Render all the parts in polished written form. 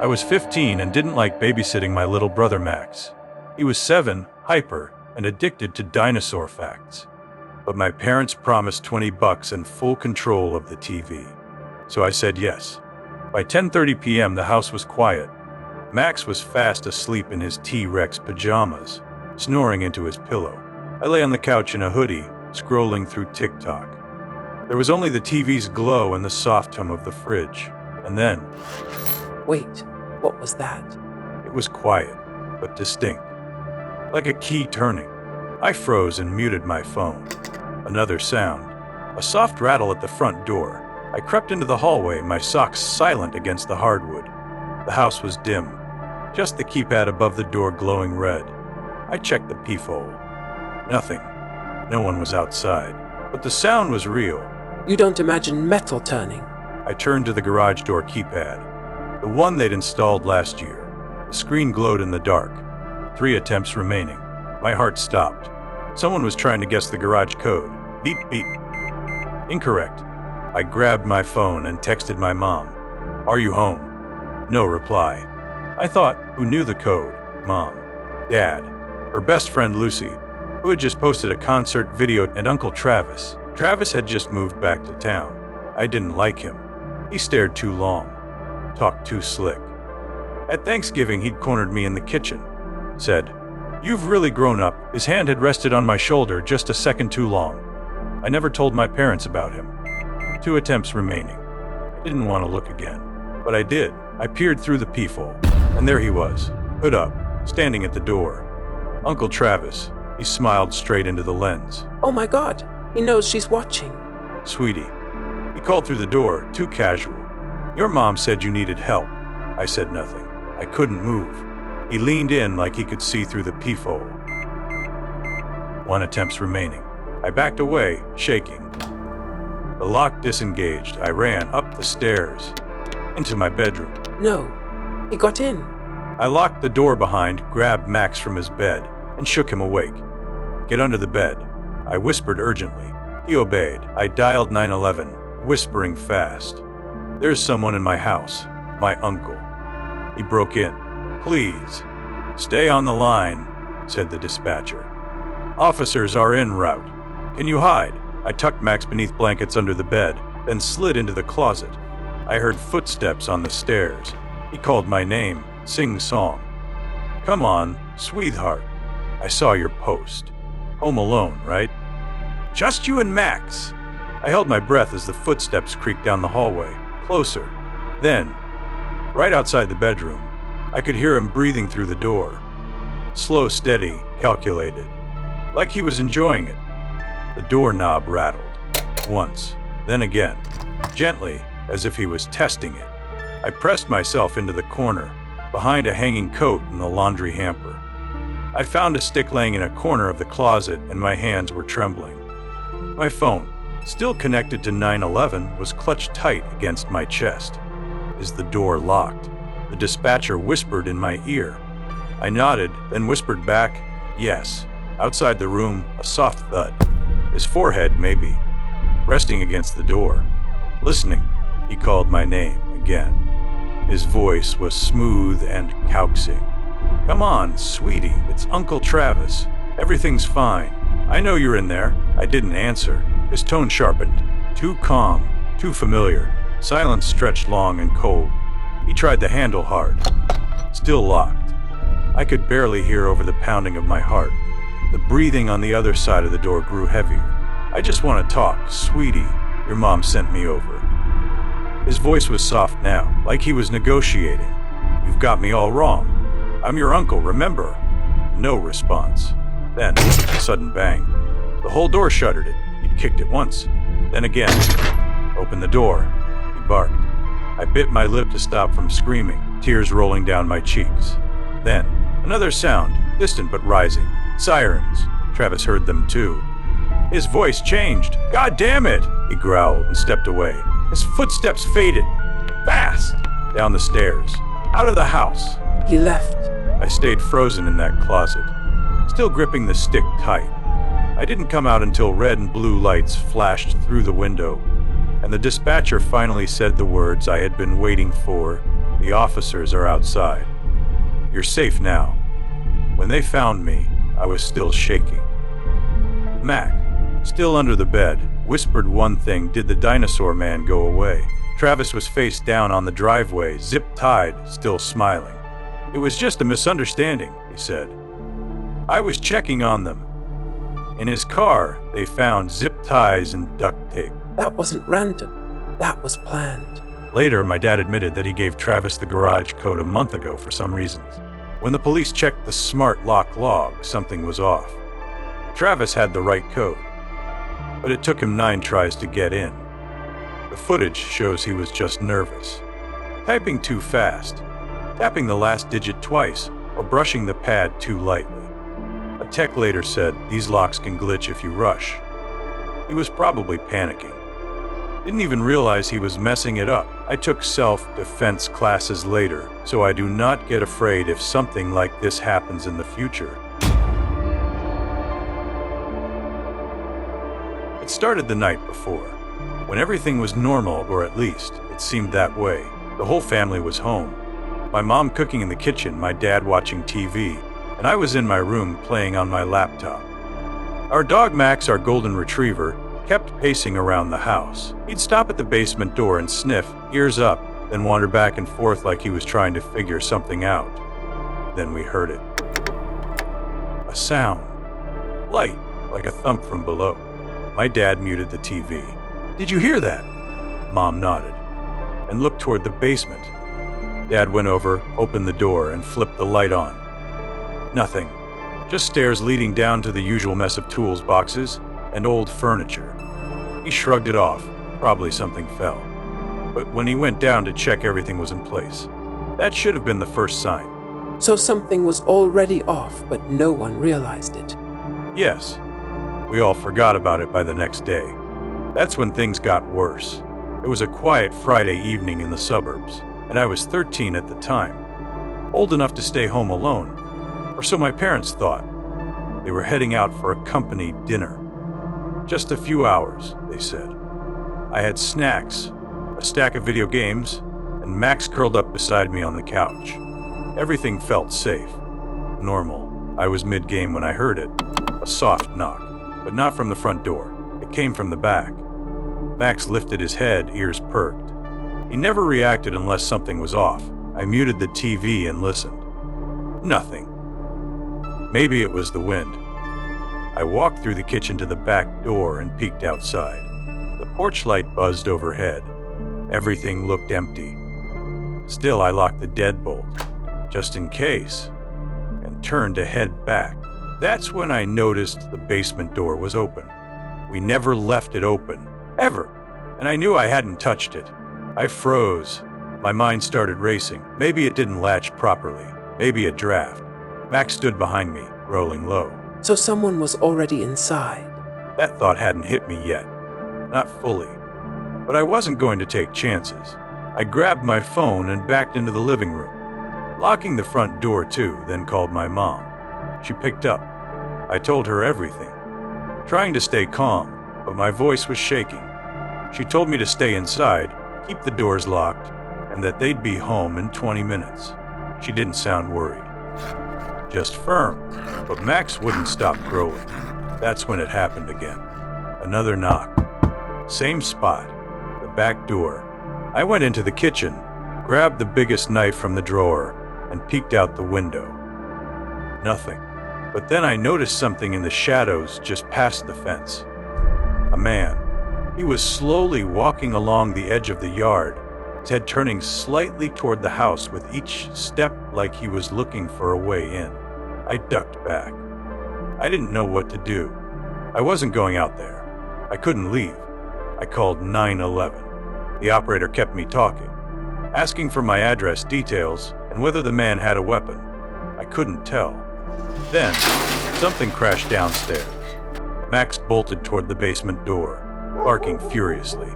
I was 15 and didn't like babysitting my little brother Max. He was 7, hyper, and addicted to dinosaur facts. But my parents promised $20 and full control of the TV. So I said yes. By 10:30 p.m. the house was quiet. Max was fast asleep in his T-Rex pajamas, snoring into his pillow. I lay on the couch in a hoodie, scrolling through TikTok. There was only the TV's glow and the soft hum of the fridge. And then... Wait, what was that? It was quiet, but distinct. Like a key turning. I froze and muted my phone. Another sound. A soft rattle at the front door. I crept into the hallway, my socks silent against the hardwood. The house was dim. Just the keypad above the door glowing red. I checked the peephole. Nothing. No one was outside. But the sound was real. You don't imagine metal turning? I turned to the garage door keypad. The one they'd installed last year. The screen glowed in the dark. 3 attempts remaining. My heart stopped. Someone was trying to guess the garage code. Beep, beep. Incorrect. I grabbed my phone and texted my mom. Are you home? No reply. I thought, who knew the code? Mom. Dad. Her best friend Lucy, who had just posted a concert video, and Uncle Travis. Travis had just moved back to town. I didn't like him. He stared too long. Talked too slick. At Thanksgiving, he'd cornered me in the kitchen. Said, "You've really grown up." His hand had rested on my shoulder just a second too long. I never told my parents about him. 2 attempts remaining. I didn't want to look again. But I did. I peered through the peephole. And there he was, hood up, standing at the door. Uncle Travis. He smiled straight into the lens. Oh my God, he knows she's watching. Sweetie. He called through the door, too casual. Your mom said you needed help. I said nothing. I couldn't move. He leaned in like he could see through the peephole. 1 attempts remaining. I backed away, shaking. The lock disengaged. I ran up the stairs, into my bedroom. No, he got in. I locked the door behind, grabbed Max from his bed, and shook him awake. Get under the bed, I whispered urgently. He obeyed. I dialed 911, whispering fast. There's someone in my house, my uncle. He broke in. Please, stay on the line, said the dispatcher. Officers are en route. Can you hide? I tucked Max beneath blankets under the bed, then slid into the closet. I heard footsteps on the stairs. He called my name, sing-song. Come on, sweetheart. I saw your post. Home alone, right? Just you and Max. I held my breath as the footsteps creaked down the hallway, closer. Then, right outside the bedroom, I could hear him breathing through the door. Slow, steady, calculated. Like he was enjoying it. The doorknob rattled. Once, then again. Gently, as if he was testing it. I pressed myself into the corner, behind a hanging coat in the laundry hamper. I found a stick laying in a corner of the closet, and my hands were trembling. My phone, still connected to 911, was clutched tight against my chest. Is the door locked? The dispatcher whispered in my ear. I nodded, then whispered back, yes. Outside the room, a soft thud. His forehead, maybe, resting against the door. Listening, he called my name again. His voice was smooth and coaxing. Come on, sweetie, it's Uncle Travis. Everything's fine. I know you're in there. I didn't answer. His tone sharpened. Too calm, too familiar. Silence stretched long and cold. He tried the handle hard. Still locked. I could barely hear over the pounding of my heart. The breathing on the other side of the door grew heavier. I just want to talk, sweetie. Your mom sent me over. His voice was soft now, like he was negotiating. You've got me all wrong. I'm your uncle, remember? No response. Then, a sudden bang. The whole door shuttered it. He'd kicked it once. Then again. Open the door. He barked. I bit my lip to stop from screaming, tears rolling down my cheeks. Then, another sound, distant but rising. Sirens. Travis heard them too. His voice changed. God damn it! He growled and stepped away. His footsteps faded. Fast! Down the stairs. Out of the house. He left. I stayed frozen in that closet, still gripping the stick tight. I didn't come out until red and blue lights flashed through the window, and the dispatcher finally said the words I had been waiting for. The officers are outside. You're safe now. When they found me, I was still shaking. Mac, still under the bed, whispered one thing: did the dinosaur man go away? Travis was face down on the driveway, zip-tied, still smiling. It was just a misunderstanding, he said. I was checking on them. In his car, they found zip ties and duct tape. That wasn't random. That was planned. Later, my dad admitted that he gave Travis the garage code a month ago for some reasons. When the police checked the smart lock log, something was off. Travis had the right code, but it took him 9 tries to get in. The footage shows he was just nervous, typing too fast, tapping the last digit twice, or brushing the pad too lightly. A tech later said these locks can glitch if you rush. He was probably panicking. Didn't even realize he was messing it up. I took self-defense classes later, so I do not get afraid if something like this happens in the future. It started the night before, when everything was normal, or at least it seemed that way. The whole family was home. My mom cooking in the kitchen, my dad watching TV, and I was in my room playing on my laptop. Our dog Max, our golden retriever, kept pacing around the house. He'd stop at the basement door and sniff, ears up, then wander back and forth like he was trying to figure something out. Then we heard it. A sound. Light, like a thump from below. My dad muted the TV. Did you hear that? Mom nodded and looked toward the basement. Dad went over, opened the door, and flipped the light on. Nothing. Just stairs leading down to the usual mess of tools, boxes, and old furniture. He shrugged it off. Probably something fell. But when he went down to check, everything was in place. That should have been the first sign. So something was already off, but no one realized it. Yes. We all forgot about it by the next day. That's when things got worse. It was a quiet Friday evening in the suburbs, and I was 13 at the time. Old enough to stay home alone. Or so my parents thought. They were heading out for a company dinner. Just a few hours, they said. I had snacks, a stack of video games, and Max curled up beside me on the couch. Everything felt safe. Normal. I was mid-game when I heard it. A soft knock, but not from the front door. It came from the back. Max lifted his head, ears perked. He never reacted unless something was off. I muted the TV and listened. Nothing. Maybe it was the wind. I walked through the kitchen to the back door and peeked outside. The porch light buzzed overhead. Everything looked empty. Still, I locked the deadbolt, just in case, and turned to head back. That's when I noticed the basement door was open. We never left it open, ever, and I knew I hadn't touched it. I froze. My mind started racing. Maybe it didn't latch properly. Maybe a draft. Max stood behind me, rolling low. So someone was already inside. That thought hadn't hit me yet. Not fully. But I wasn't going to take chances. I grabbed my phone and backed into the living room, locking the front door too, then called my mom. She picked up. I told her everything, trying to stay calm, but my voice was shaking. She told me to stay inside, keep the doors locked, and that they'd be home in 20 minutes. She didn't sound worried. Just firm, but Max wouldn't stop growing. That's when it happened again. Another knock. Same spot, the back door. I went into the kitchen, grabbed the biggest knife from the drawer, and peeked out the window. Nothing. But then I noticed something in the shadows just past the fence. A man. He was slowly walking along the edge of the yard, his head turning slightly toward the house with each step, like he was looking for a way in. I ducked back. I didn't know what to do. I wasn't going out there. I couldn't leave. I called 911. The operator kept me talking, asking for my address details and whether the man had a weapon. I couldn't tell. Then, something crashed downstairs. Max bolted toward the basement door, barking furiously.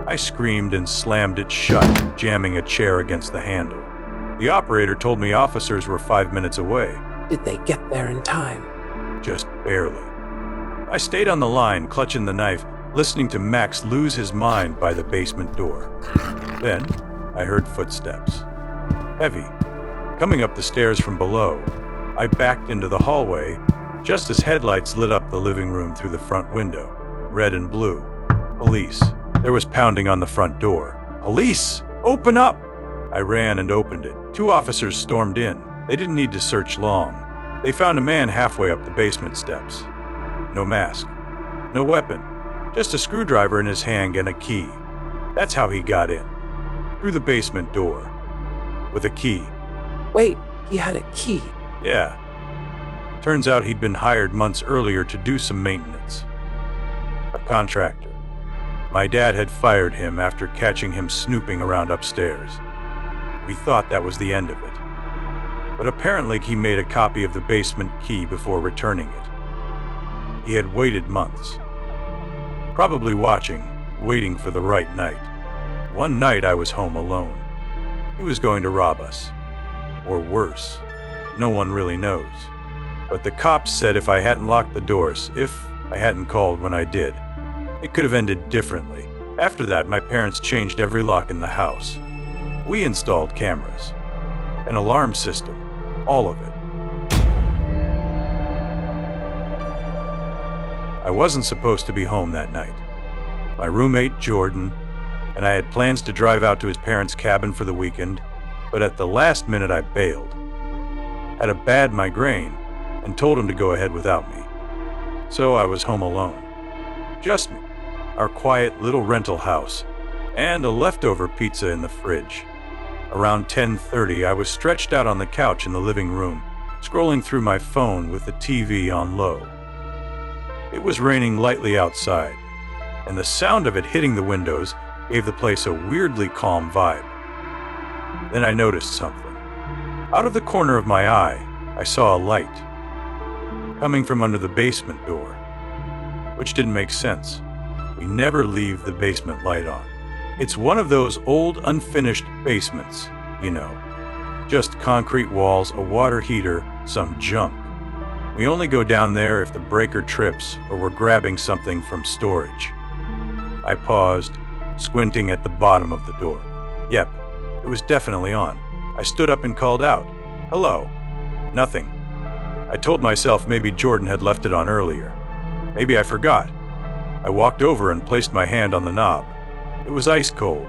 I screamed and slammed it shut, jamming a chair against the handle. The operator told me officers were 5 minutes away. Did they get there in time? Just barely. I stayed on the line, clutching the knife, listening to Max lose his mind by the basement door. Then, I heard footsteps. heavy. Coming up the stairs from below, I backed into the hallway just as headlights lit up the living room through the front window. Red and blue. Police. There was pounding on the front door. Police! Open up! I ran and opened it. 2 officers stormed in. They didn't need to search long. They found a man halfway up the basement steps. No mask. No weapon. Just a screwdriver in his hand and a key. That's how he got in. Through the basement door. With a key. Wait, he had a key. Yeah. Turns out he'd been hired months earlier to do some maintenance. A contractor. My dad had fired him after catching him snooping around upstairs. We thought that was the end of it. But apparently he made a copy of the basement key before returning it. He had waited months. Probably watching, waiting for the right night. One night I was home alone. He was going to rob us. Or worse. No one really knows. But the cops said if I hadn't locked the doors, if I hadn't called when I did, it could have ended differently. After that, my parents changed every lock in the house. We installed cameras. An alarm system. All of it. I wasn't supposed to be home that night. My roommate, Jordan, and I had plans to drive out to his parents' cabin for the weekend, but at the last minute I bailed. Had a bad migraine and told him to go ahead without me. So I was home alone. Just me, our quiet little rental house, and a leftover pizza in the fridge. Around 10:30, I was stretched out on the couch in the living room, scrolling through my phone with the TV on low. It was raining lightly outside, and the sound of it hitting the windows gave the place a weirdly calm vibe. Then I noticed something. Out of the corner of my eye, I saw a light coming from under the basement door, which didn't make sense. We never leave the basement light on. It's one of those old, unfinished basements, you know. Just concrete walls, a water heater, some junk. We only go down there if the breaker trips or we're grabbing something from storage. I paused, squinting at the bottom of the door. Yep, it was definitely on. I stood up and called out, "Hello." Nothing. I told myself maybe Jordan had left it on earlier. Maybe I forgot. I walked over and placed my hand on the knob. It was ice cold.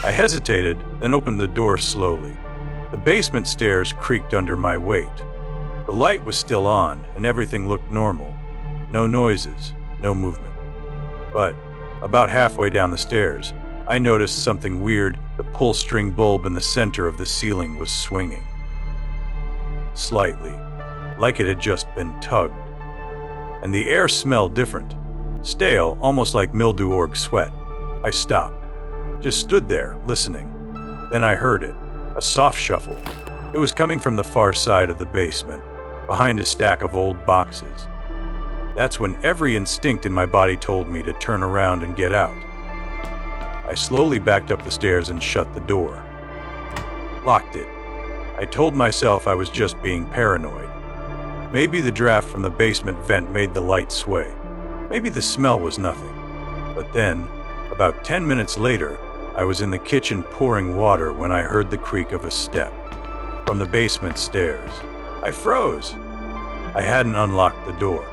I hesitated, then opened the door slowly. The basement stairs creaked under my weight. The light was still on, and everything looked normal. No noises, no movement. But about halfway down the stairs, I noticed something weird. The pull-string bulb in the center of the ceiling was swinging. Slightly, like it had just been tugged. And the air smelled different. Stale, almost like mildew or sweat. I stopped. Just stood there, listening. Then I heard it. A soft shuffle. It was coming from the far side of the basement, behind a stack of old boxes. That's when every instinct in my body told me to turn around and get out. I slowly backed up the stairs and shut the door. Locked it. I told myself I was just being paranoid. Maybe the draft from the basement vent made the light sway. Maybe the smell was nothing. But then, about 10 minutes later, I was in the kitchen pouring water when I heard the creak of a step from the basement stairs. I froze. I hadn't unlocked the door.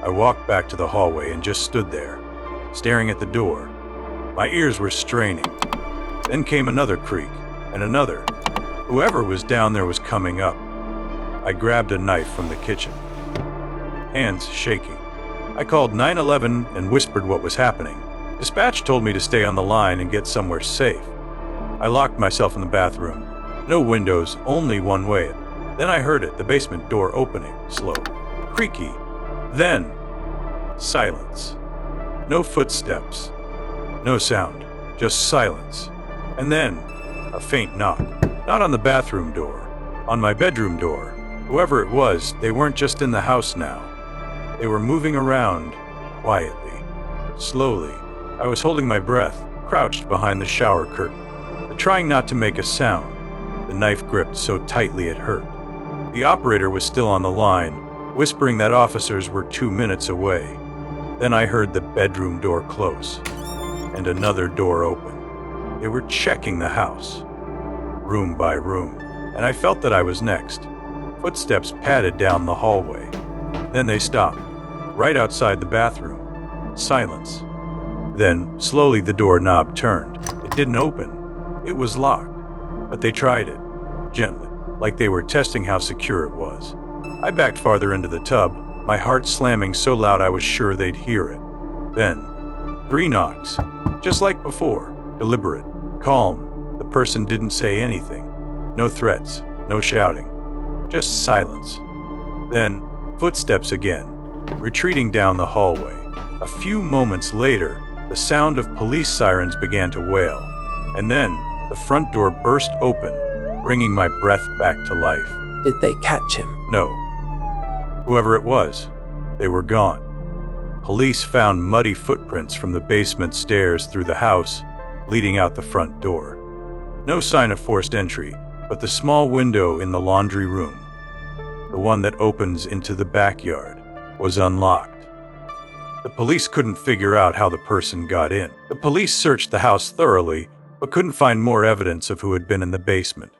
I walked back to the hallway and just stood there, staring at the door. My ears were straining. Then came another creak, and another. Whoever was down there was coming up. I grabbed a knife from the kitchen, hands shaking. I called 911 and whispered what was happening. Dispatch told me to stay on the line and get somewhere safe. I locked myself in the bathroom. No windows, only one way. Then I heard it, the basement door opening, slow, creaky. Then, silence. No footsteps. No sound, just silence. And then, a faint knock. Not on the bathroom door, on my bedroom door. Whoever it was, they weren't just in the house now. They were moving around, quietly, slowly. I was holding my breath, crouched behind the shower curtain, trying not to make a sound. The knife gripped so tightly it hurt. The operator was still on the line, whispering that officers were 2 minutes away. Then I heard the bedroom door close, and another door open. They were checking the house. room by room, and I felt that I was next. Footsteps padded down the hallway. Then they stopped, right outside the bathroom. Silence. Then, slowly the doorknob turned. It didn't open. It was locked. But they tried it, gently, like they were testing how secure it was. I backed farther into the tub, my heart slamming so loud I was sure they'd hear it. Then, 3 knocks. Just like before. Deliberate. Calm. The person didn't say anything. No threats. No shouting. Just silence. Then, footsteps again, retreating down the hallway. A few moments later, the sound of police sirens began to wail. And then, the front door burst open, bringing my breath back to life. Did they catch him? No. Whoever it was, they were gone. Police found muddy footprints from the basement stairs through the house, leading out the front door. No sign of forced entry, but the small window in the laundry room, the one that opens into the backyard, was unlocked. The police couldn't figure out how the person got in. The police searched the house thoroughly, but couldn't find more evidence of who had been in the basement.